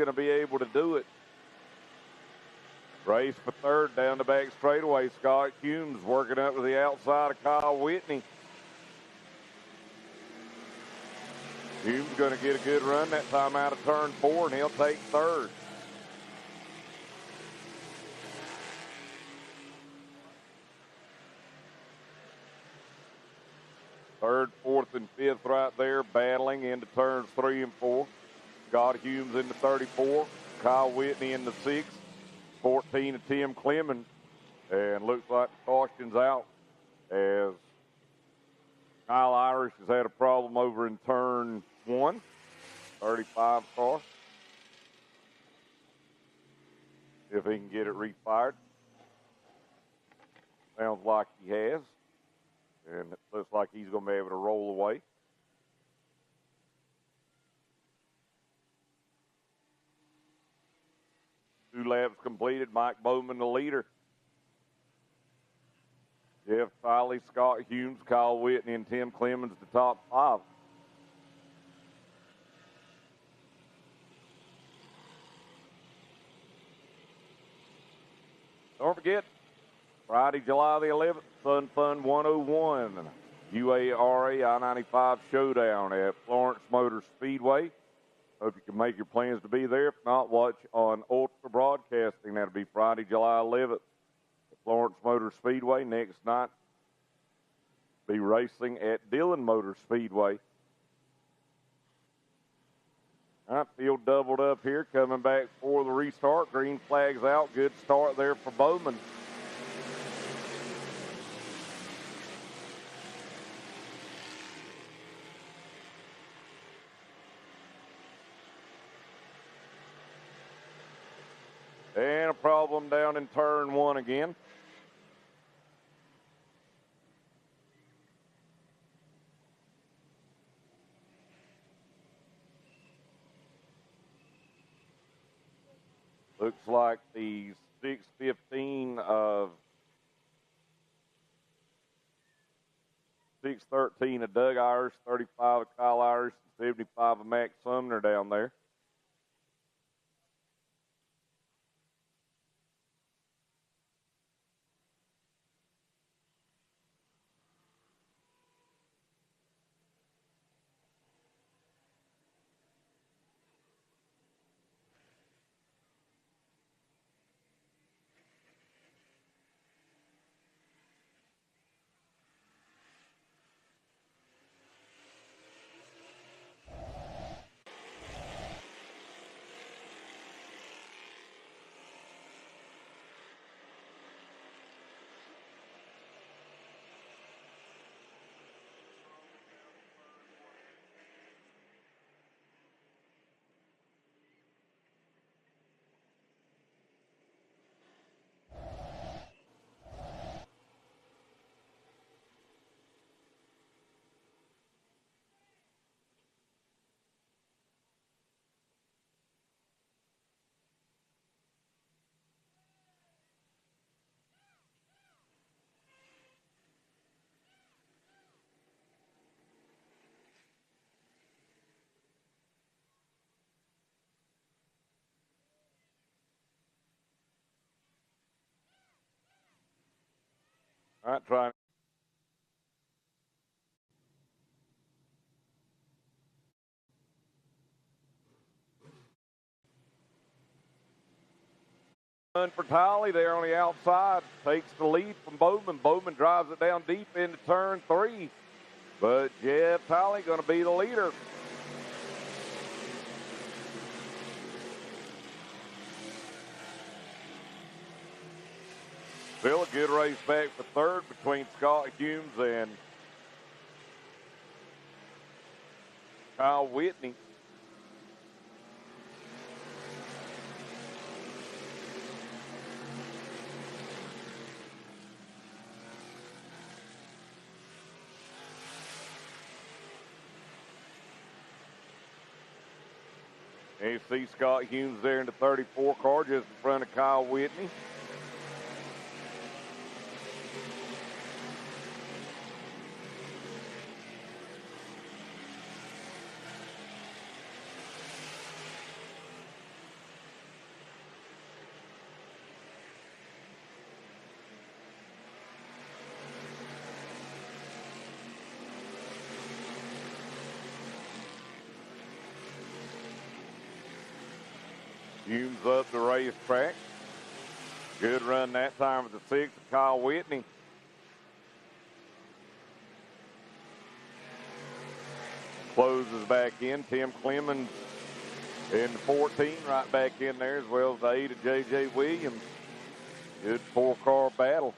to be able to do it. Race for third down the back straightaway. Scott Humes working up to the outside of Kyle Whitney. Humes going to get a good run that time out of turn 4, and he'll take third. Third, fourth, and fifth right there, battling into turns 3 and 4. Scott Humes in the 34, Kyle Whitney in the 6, 14 of Tim Clemens. And looks like the caution's out as Kyle Irish has had a problem over in turn 1, 35 car. If he can get it refired. Sounds like he has. And it looks like he's going to be able to roll away. Two laps completed. Mike Bowman, the leader. Jeff Tiley, Scott Humes, Kyle Whitney, and Tim Clemens, the top 5. Don't forget, Friday, July the 11th, Sun Fun 101, UARA I-95 Showdown at Florence Motor Speedway. Hope you can make your plans to be there. If not, watch on Ultra Broadcasting. That'll be Friday, July 11th at Florence Motor Speedway. Next night, be racing at Dillon Motor Speedway. All right, field doubled up here, coming back for the restart. Green flag's out. Good start there for Bowman. And a problem down in turn 1 again. Looks like the 615 of 613 of Doug Irish, 35 of Kyle Irish, 75 of Max Sumner down there. All right, trying. For Tiley there on the outside, takes the lead from Bowman. Bowman drives it down deep into turn 3, but Jeff Tiley going to be the leader. Still a good race back for third between Scott Humes and Kyle Whitney. And you see Scott Humes there in the 34 car just in front of Kyle Whitney. fumes up the racetrack. Good run that time with the 6th, Kyle Whitney. Closes back in. Tim Clemens in the 14, right back in there, as well as the 8 of J.J. Williams. Good 4-car battle.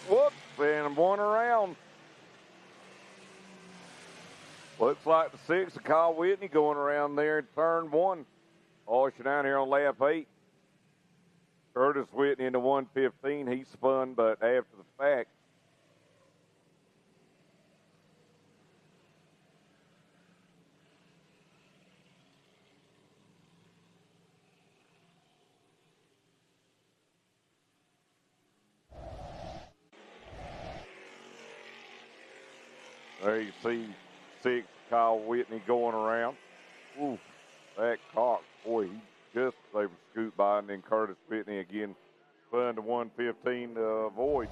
Whoops, and one around. Looks like the 6 of Kyle Whitney going around there in turn 1. Polishing down here on lap 8. Curtis Whitney into 115. He spun, but after the fact. There you see 6 Kyle Whitney going around. Ooh, that cock, boy, he just was able to scoot by, and then Curtis Whitney again spun to 115 to avoid.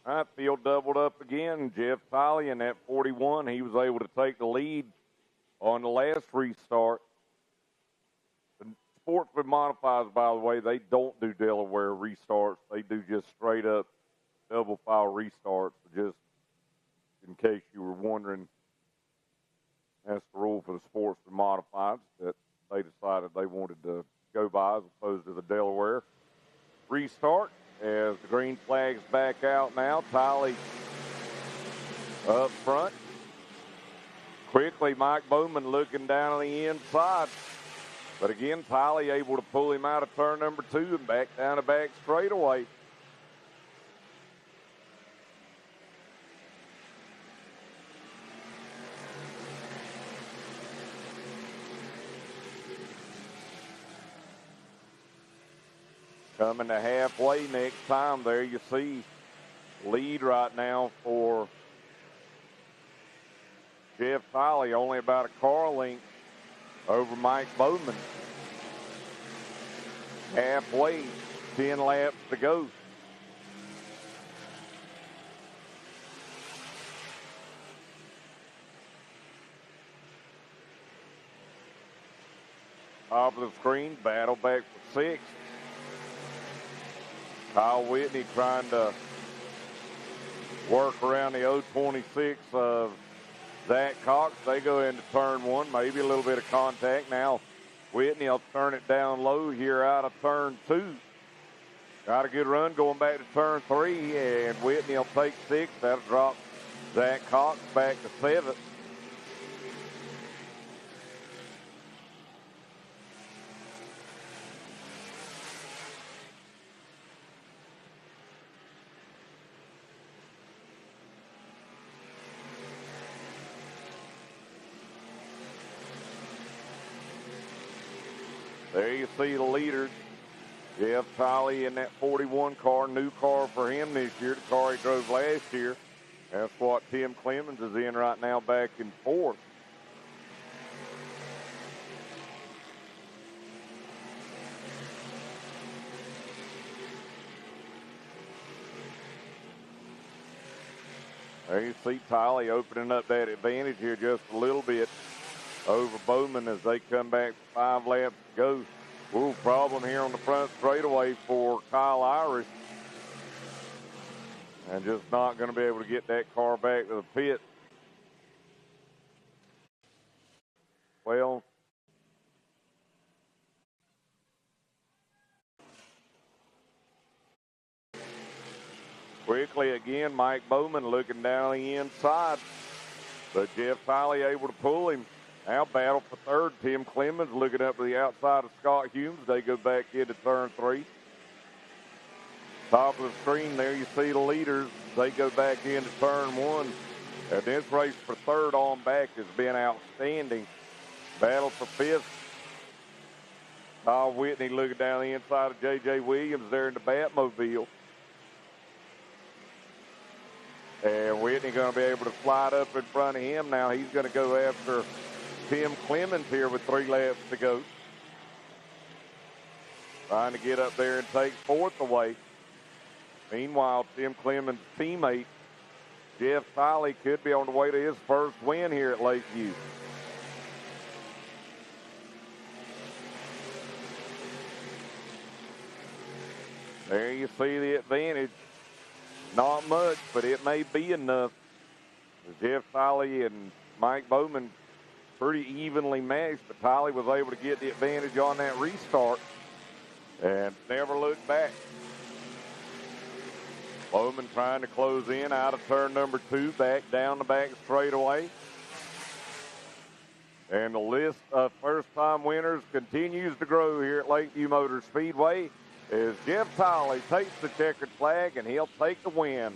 All right, field doubled up again. Jeff Tiley in that 41. He was able to take the lead on the last restart. The Sportsman Modifieds, by the way, they don't do Delaware restarts. They do just straight up double file restarts. Just in case you were wondering, that's the rule for the Sportsman Modifieds that they decided they wanted to go by as opposed to the Delaware restart. As the green flag's back out now, Tiley up front. Quickly, Mike Bowman looking down on the inside. But again, Tiley able to pull him out of turn number 2 and back down the back straightaway. Coming to halfway next time, there you see lead right now for Jeff Tiley, only about a car length over Mike Bowman. Halfway, 10 laps to go. Top of the screen, battle back for 6th. Kyle Whitney trying to work around the 026 of Zach Cox. They go into turn 1, maybe a little bit of contact. Now Whitney will turn it down low here out of turn 2. Got a good run going back to turn 3, and Whitney will take 6. That'll drop Zach Cox back to 7th. There you see the leaders. Jeff Tiley in that 41 car, new car for him this year, the car he drove last year. That's what Tim Clemens is in right now, back in 4th. There you see Tiley opening up that advantage here just a little bit over Bowman as they come back 5 laps to go. Ooh, problem here on the front straightaway for Kyle Irish. And just not going to be able to get that car back to the pit. Well, quickly again, Mike Bowman looking down the inside. But Jeff Tiley able to pull him Now battle for third. Tim Clemens looking up to the outside of Scott Humes. They go back into turn 3. Top of the screen there, you see the leaders. They go back into turn 1. And this race for third on back has been outstanding. Battle for fifth. Kyle Whitney looking down the inside of J.J. Williams there in the Batmobile. And Whitney going to be able to slide up in front of him. Now he's going to go after Tim Clemens here with 3 laps to go. Trying to get up there and take fourth away. Meanwhile, Tim Clemens' teammate, Jeff Tiley, could be on the way to his first win here at Lakeview. There you see the advantage. Not much, but it may be enough. Jeff Tiley and Mike Bowman pretty evenly matched, but Tiley was able to get the advantage on that restart and never looked back. Bowman trying to close in out of turn number 2, back down the back straightaway. And the list of first-time winners continues to grow here at Lakeview Motor Speedway as Jeff Tiley takes the checkered flag, and he'll take the win.